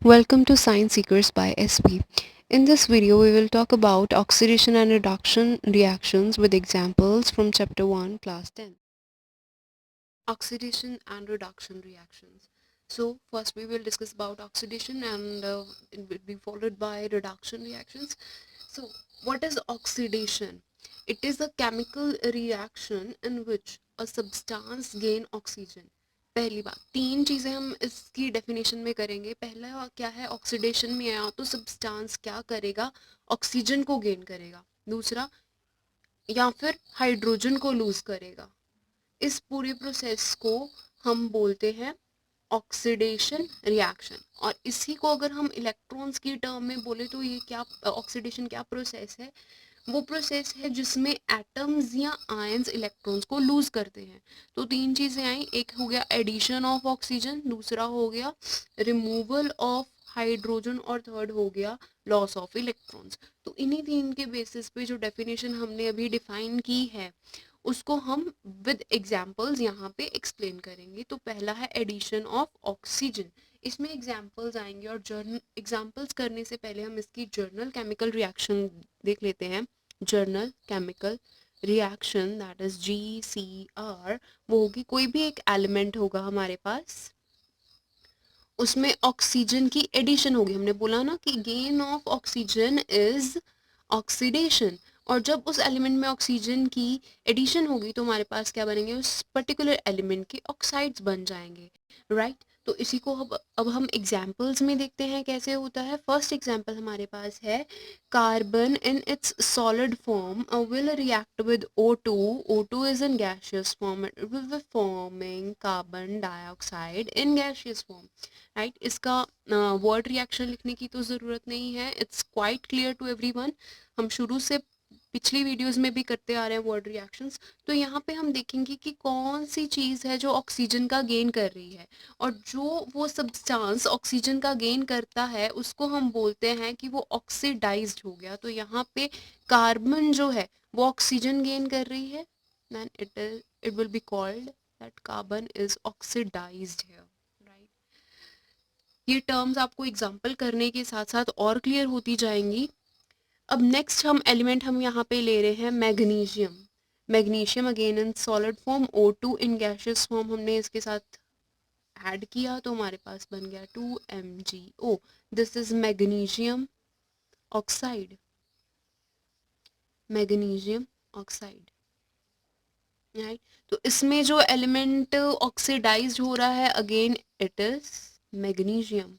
Welcome to Science Seekers by SP. In this video, we will talk about oxidation and reduction reactions with examples from Chapter 1, Class 10. Oxidation and reduction reactions. So, first we will discuss about oxidation and it will be followed by reduction reactions. So, what is oxidation? It is a chemical reaction in which a substance gain oxygen. पहली बात, तीन चीज़ें हम इसकी definition में करेंगे. पहला क्या है, ऑक्सीडेशन में आया तो सब्सटेंस क्या करेगा, ऑक्सीजन को गेन करेगा. दूसरा, या फिर हाइड्रोजन को लूज करेगा. इस पूरे प्रोसेस को हम बोलते हैं ऑक्सीडेशन रिएक्शन. और इसी को अगर हम इलेक्ट्रॉन्स की टर्म में बोले तो ये क्या, ऑक्सीडेशन क्या प्रोसेस है, वो प्रोसेस है जिसमें एटम्स या आयंस इलेक्ट्रॉन्स को लूज करते हैं. तो तीन चीजें आई, एक हो गया एडिशन ऑफ ऑक्सीजन, दूसरा हो गया रिमूवल ऑफ हाइड्रोजन और थर्ड हो गया लॉस ऑफ इलेक्ट्रॉन्स. तो इन्हीं तीन के बेसिस पे जो डेफिनेशन हमने अभी डिफाइन की है उसको हम विद एग्जाम्पल्स यहाँ पे एक्सप्लेन करेंगे. तो पहला है एडिशन ऑफ ऑक्सीजन. इसमें एग्जाम्पल्स आएंगे और जर्नल एग्जाम्पल्स करने से पहले हम इसकी जर्नल केमिकल रिएक्शन देख लेते हैं. Journal chemical reaction that is GCR, वो होगी कोई भी एक एलिमेंट होगा हमारे पास, उसमें ऑक्सीजन की एडिशन होगी. हमने बोला ना कि gain of oxygen is oxidation. और जब उस एलिमेंट में ऑक्सीजन की एडिशन होगी तो हमारे पास क्या बनेंगे, उस पर्टिकुलर एलिमेंट के ऑक्साइड्स बन जाएंगे, राइट. तो इसी को अब हम एग्जाम्पल्स में देखते हैं कैसे होता है. फर्स्ट एग्जाम्पल हमारे पास है carbon in its solid form will react with O2. O2 is in gaseous form. It will be forming carbon dioxide in gaseous form, right. इसका वर्ड रिएक्शन लिखने की तो ज़रूरत नहीं है, it's quite clear to everyone. हम शुरू से पिछली वीडियोस में भी करते आ रहे हैं वर्ड रिएक्शंस. तो यहाँ पे हम देखेंगे कि कौन सी चीज़ है जो ऑक्सीजन का गेन कर रही है, और जो वो सब्सटेंस ऑक्सीजन का गेन करता है उसको हम बोलते हैं कि वो ऑक्सीडाइज्ड हो गया. तो यहाँ पे कार्बन जो है वो ऑक्सीजन गेन कर रही है, then it will be called that carbon is oxidised here, right. ये टर्म्स आपको एग्जाम्पल करने के साथ साथ और क्लियर होती जाएंगी. अब नेक्स्ट हम एलिमेंट हम यहाँ पे ले रहे हैं magnesium. Magnesium again in solid form, O2 in gaseous form हमने इसके साथ ऐड किया तो हमारे पास बन गया 2MgO. This is magnesium oxide, magnesium oxide, right. तो इसमें जो एलिमेंट ऑक्सीडाइज्ड हो रहा है again it is magnesium.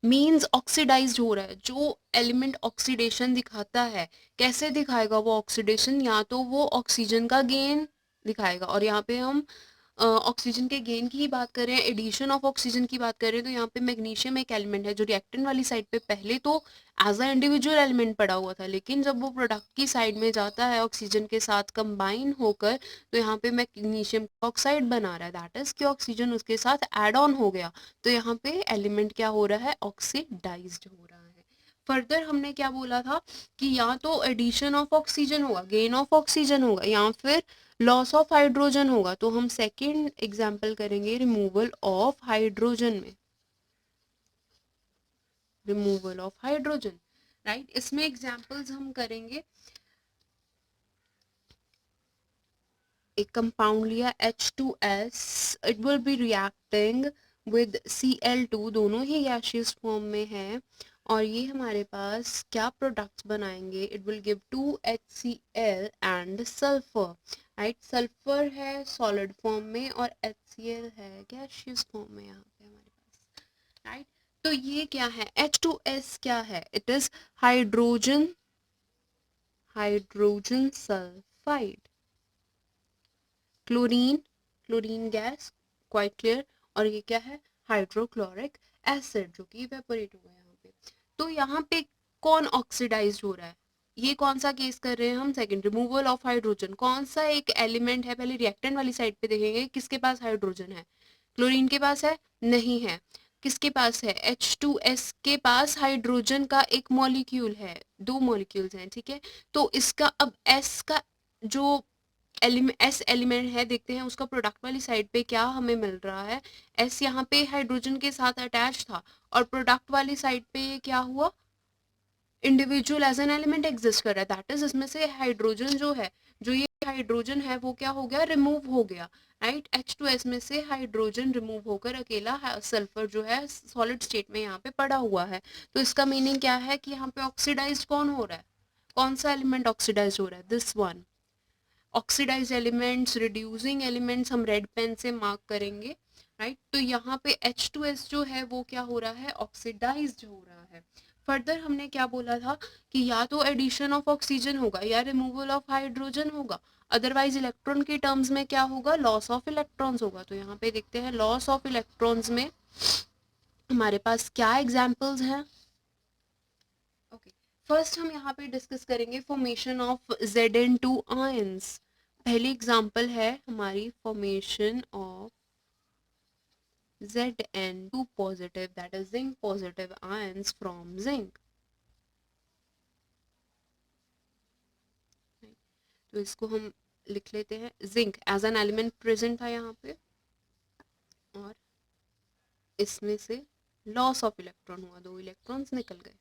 Means oxidised हो रहा है. जो एलिमेंट ऑक्सीडेशन दिखाता है, कैसे दिखाएगा वो ऑक्सीडेशन, या तो वो ऑक्सीजन का गेन दिखाएगा. और यहाँ पे हम ऑक्सीजन के गेन की ही बात कर रहे हैं, एडिशन ऑफ ऑक्सीजन की बात कर रहे हैं. तो यहाँ पे मैग्नीशियम एक एलिमेंट है जो रिएक्टेंट वाली साइड पे पहले तो एज अ इंडिविजुअल एलिमेंट पड़ा हुआ था, लेकिन जब वो प्रोडक्ट की साइड में जाता है ऑक्सीजन के साथ कंबाइन होकर तो यहाँ पे मैग्नीशियम ऑक्साइड बना रहा है. दैट इज कि ऑक्सीजन उसके साथ एड ऑन हो गया. तो यहाँ पे एलिमेंट क्या हो रहा है, ऑक्सीडाइज्ड हो रहा है. फर्दर हमने क्या बोला था कि या तो एडिशन ऑफ ऑक्सीजन होगा, गेन ऑफ ऑक्सीजन होगा, या फिर लॉस ऑफ हाइड्रोजन होगा. तो हम सेकेंड एग्जाम्पल करेंगे रिमूवल ऑफ हाइड्रोजन में, रिमूवल ऑफ हाइड्रोजन, राइट. इसमें एग्जाम्पल्स हम करेंगे, एक कंपाउंड लिया H2S, it will B reacting with Cl2, दोनों ही गैशियस फॉर्म में है. और ये हमारे पास क्या प्रोडक्ट्स बनाएंगे, it will give 2HCl and sulphur, right. Sulphur है सॉलिड फॉर्म में और HCl है गैशियस फॉर्म में यहाँ पे हमारे पास, राइट. तो ये क्या है, H2S क्या है, it is hydrogen, hydrogen sulphide. Chlorine, chlorine gas, quite clear. और ये क्या है, हाइड्रोक्लोरिक एसिड जो कि इवेपोरेट हो गया यहाँ पे. तो यहाँ पे कौन ऑक्सीडाइज हो रहा है, ये कौन सा केस कर रहे हैं हम, सेकंड, रिमूवल ऑफ हाइड्रोजन. कौन सा एक एलिमेंट है, पहले रिएक्टेंट वाली साइड पे देखेंगे किसके पास हाइड्रोजन है, क्लोरीन के पास है, नहीं है. किसके पास है, H2S के पास हाइड्रोजन का एक मॉलिक्यूल है, दो मॉलिक्यूल्स हैं, ठीक है. तो इसका अब S का जो एस एलिमेंट है, देखते हैं उसका प्रोडक्ट वाली साइड पे क्या हमें मिल रहा है। एस यहाँ पे हाइड्रोजन के साथ अटैच था और प्रोडक्ट वाली साइड पे ये क्या हुआ, individual as an element exist कर रहा है, दैट इज इसमें से हाइड्रोजन जो है, जो ये हाइड्रोजन है वो क्या हो गया, रिमूव हो गया, राइट। H2S में से हाइड्रोजन रिमूव होकर अकेला सल्फर जो है सॉलिड स्टेट में यहाँ पे पड़ा हुआ है। तो इसका मीनिंग क्या है कि यहाँ पे ऑक्सीडाइज कौन हो रहा है, कौन सा एलिमेंट ऑक्सीडाइज हो रहा है, this one. Oxidise elements, reducing elements हम रेड पेन से मार्क करेंगे, राइट। तो यहाँ पे H2S जो है वो क्या हो रहा है, ऑक्सीडाइज्ड हो रहा है। फर्दर हमने क्या बोला था कि या तो एडिशन ऑफ ऑक्सीजन होगा या रिमूवल ऑफ हाइड्रोजन होगा, अदरवाइज इलेक्ट्रॉन के टर्म्स में क्या होगा, लॉस ऑफ इलेक्ट्रॉन्स होगा। तो यहाँ पे देखते हैं लॉस ऑफ इलेक्ट्रॉन्स में हमारे पास क्या एग्जाम्पल्स हैं। ओके, फर्स्ट हम यहाँ पे डिस्कस करेंगे फॉर्मेशन ऑफ Zn2 आयंस। पहली एग्जाम्पल है हमारी formation of Zn2 positive, that is zinc positive ions from zinc। तो इसको हम लिख लेते हैं, zinc as an element present था यहाँ पे और इसमें से लॉस ऑफ इलेक्ट्रॉन हुआ, 2 इलेक्ट्रॉन्स निकल गए,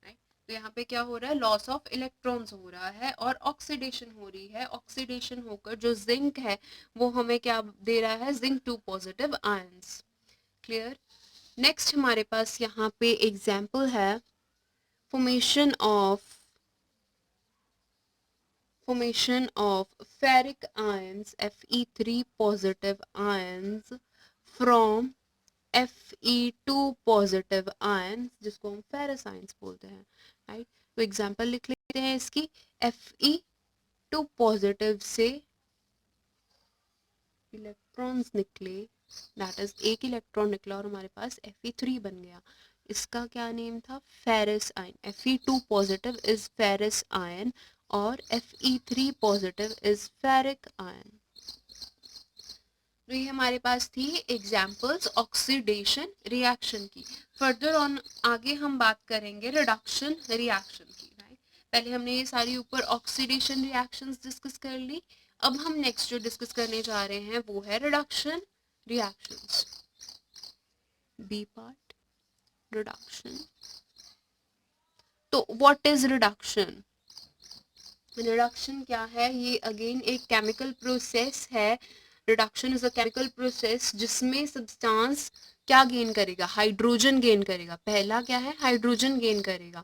राइट। तो यहाँ पे क्या हो रहा है, लॉस ऑफ इलेक्ट्रॉन्स हो रहा है और ऑक्सीडेशन हो रही है। ऑक्सीडेशन होकर जो जिंक है वो हमें क्या दे रहा है, zinc 2 positive ions. Clear. Next हमारे पास यहाँ पे एग्जाम्पल है formation of ferric ions, Fe3 positive ions from Fe2 positive ions, जिसको हम फेरस आयंस बोलते हैं, राइट। तो एग्जांपल लिख लेते हैं इसकी, Fe2 पॉजिटिव से इलेक्ट्रॉन्स निकले, दैट इज एक इलेक्ट्रॉन निकला और हमारे पास Fe3 बन गया। इसका क्या नेम था, ferrous ion. Fe2 positive is ferrous ion और Fe3 positive is ferric ion. तो ये हमारे पास थी एग्जाम्पल्स ऑक्सीडेशन रिएक्शन की। फर्दर ऑन आगे हम बात करेंगे रिडक्शन रिएक्शन की, राइट। पहले हमने ये सारी ऊपर ऑक्सीडेशन रिएक्शंस डिस्कस कर ली, अब हम नेक्स्ट जो डिस्कस करने जा रहे हैं वो है reduction reactions. B part, reduction. तो व्हाट इज रिडक्शन, रिडक्शन क्या है, ये अगेन एक केमिकल प्रोसेस है। Reduction is a chemical process जिसमें सब्सटेंस क्या गेन करेगा, हाइड्रोजन गेन करेगा। पहला क्या है, हाइड्रोजन गेन करेगा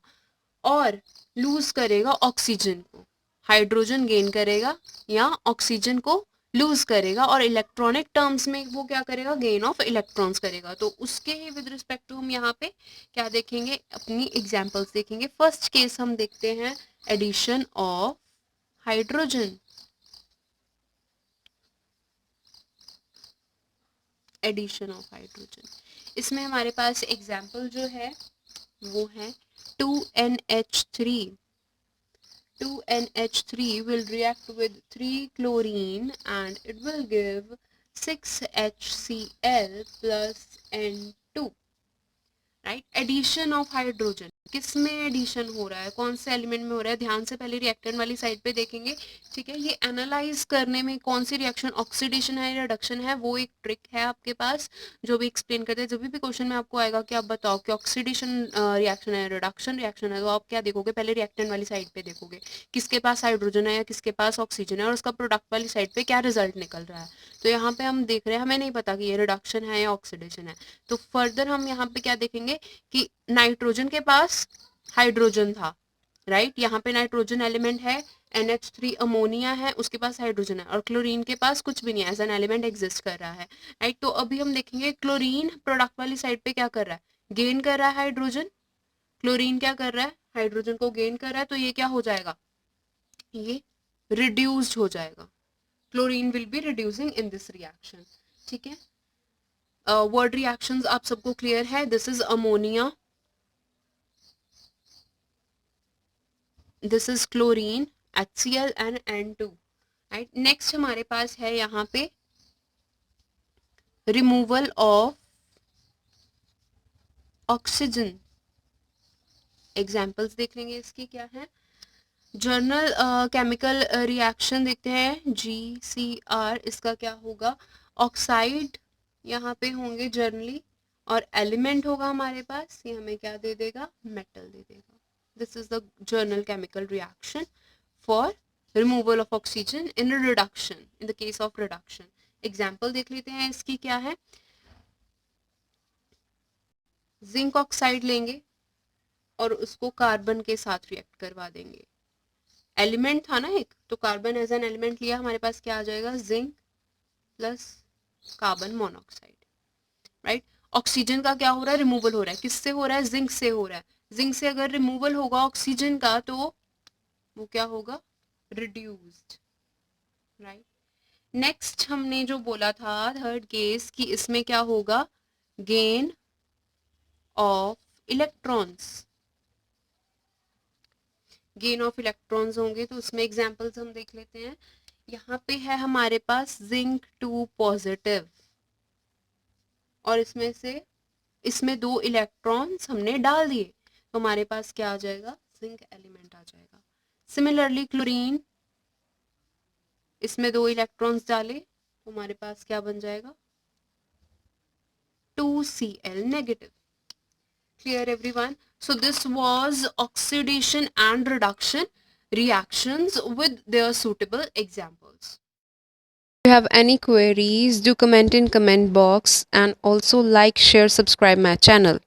और लूज करेगा ऑक्सीजन को, हाइड्रोजन गेन करेगा या ऑक्सीजन को लूज करेगा और इलेक्ट्रॉनिक टर्म्स में वो क्या करेगा, गेन ऑफ इलेक्ट्रॉन्स करेगा। तो उसके ही विद रिस्पेक्ट टू हम यहाँ पे क्या देखेंगे, अपनी एग्जांपल्स देखेंगे। फर्स्ट केस हम देखते हैं addition of hydrogen, addition of hydrogen. इसमें हमारे पास एग्जांपल जो है वो है 2NH3। 2NH3 will react with 3 chlorine and it will give 6HCl plus N2, right. Addition of hydrogen, किस में एडिशन हो रहा है, कौन से एलिमेंट में हो रहा है, ध्यान से पहले रिएक्टेंट वाली साइड पे देखेंगे, ठीक है। ये एनालाइज करने में कौन सी रिएक्शन ऑक्सीडेशन है या रिडक्शन है, वो एक ट्रिक है आपके पास जो भी एक्सप्लेन करते हैं। जब भी क्वेश्चन में आपको आएगा कि आप बताओ कि ऑक्सीडेशन रिएक्शन है, रिडक्शन रिएक्शन है, तो आप क्या देखोगे, पहले रिएक्टेंट वाली साइड पे देखोगे किसके पास हाइड्रोजन है या किसके पास ऑक्सीजन है और उसका प्रोडक्ट वाली साइड पे क्या रिजल्ट निकल रहा है। तो यहाँ पे हम देख रहे हैं, हमें नहीं पता कि ये रिडक्शन है या ऑक्सीडेशन है। तो फर्दर हम यहाँ पे क्या देखेंगे कि नाइट्रोजन के पास हाइड्रोजन था, राइट। यहाँ पे नाइट्रोजन एलिमेंट है, NH3 अमोनिया है, उसके पास हाइड्रोजन है और क्लोरीन के पास कुछ भी नहीं है, एज एन एलिमेंट एग्जिस्ट कर रहा है, राइट। तो अभी हम देखेंगे क्लोरीन प्रोडक्ट वाली साइड पे क्या कर रहा है, गेन कर रहा है हाइड्रोजन। क्लोरीन क्या कर रहा है, हाइड्रोजन को गेन कर रहा है, तो ये क्या हो जाएगा, ये रिड्यूस्ड हो जाएगा। Chlorine will be reducing in this reaction, ठीक है। वर्ड रिएक्शंस आप सबको क्लियर है, this is ammonia, this is chlorine, HCl and N2, right. Next हमारे पास है यहाँ पे रिमूवल ऑफ ऑक्सीजन। एग्जाम्पल्स देख लेंगे इसकी क्या है, जर्नल केमिकल रिएक्शन देखते हैं GCR, इसका क्या होगा, ऑक्साइड यहाँ पे होंगे जर्नली, और एलिमेंट होगा हमारे पास, ये हमें क्या दे देगा, मेटल दे देगा. This is the journal chemical reaction for removal of oxygen in reduction, in the case of reduction. Example देख लेते हैं इसकी क्या है. जिंक ऑक्साइड लेंगे और उसको कार्बन के साथ रिएक्ट करवा देंगे. एलिमेंट था ना एक, तो कार्बन एज एन एलिमेंट लिया, हमारे पास क्या आ जाएगा, zinc plus carbon monoxide. Right. Oxygen का क्या हो रहा है, रिमूवल हो रहा है. किससे हो रहा है, जिंक से हो रहा है. जिंक से अगर रिमूवल होगा ऑक्सीजन का तो वो क्या होगा, रिड्यूस्ड. राइट. नेक्स्ट हमने जो बोला था थर्ड केस कि इसमें क्या होगा, gain of electrons. Gain of electrons होंगे तो उसमें एग्जांपल्स हम देख लेते हैं. यहाँ पे है हमारे पास जिंक 2 पॉजिटिव, और इसमें 2 इलेक्ट्रॉन्स हमने डाल दिए, तो हमारे पास क्या आ जाएगा, जिंक एलिमेंट आ जाएगा. सिमिलरली क्लोरीन, इसमें 2 इलेक्ट्रॉन्स डाले तो हमारे पास क्या बन जाएगा, 2Cl negative. Clear everyone? So this was oxidation and reduction reactions with their suitable examples. If you have any queries, do comment in comment box, and also like, share, subscribe my channel.